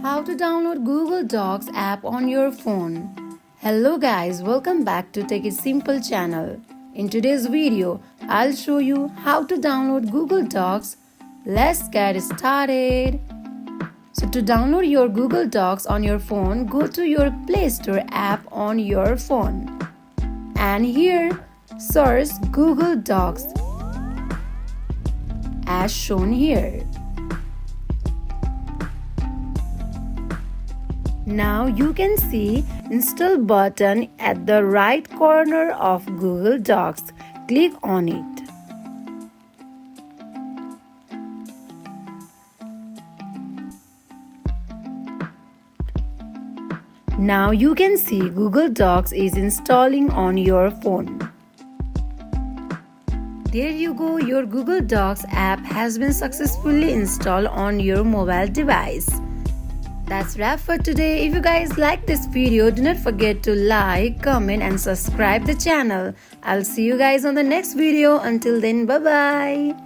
How to download Google Docs app on your phone. Hello guys, welcome back to Take It Simple channel. In today's video, I'll show you how to download Google Docs. Let's get started. So to download your Google Docs on your phone, go to your Play Store app on your phone. And here, search Google Docs as shown here. Now you can see Install button at the right corner of Google Docs. Click on it. Now you can see Google Docs is installing on your phone. There you go, your Google Docs app has been successfully installed on your mobile device. That's wrap for today. If you guys like this video, do not forget to like, comment and subscribe the channel. I'll see you guys on the next video. Until then, bye bye.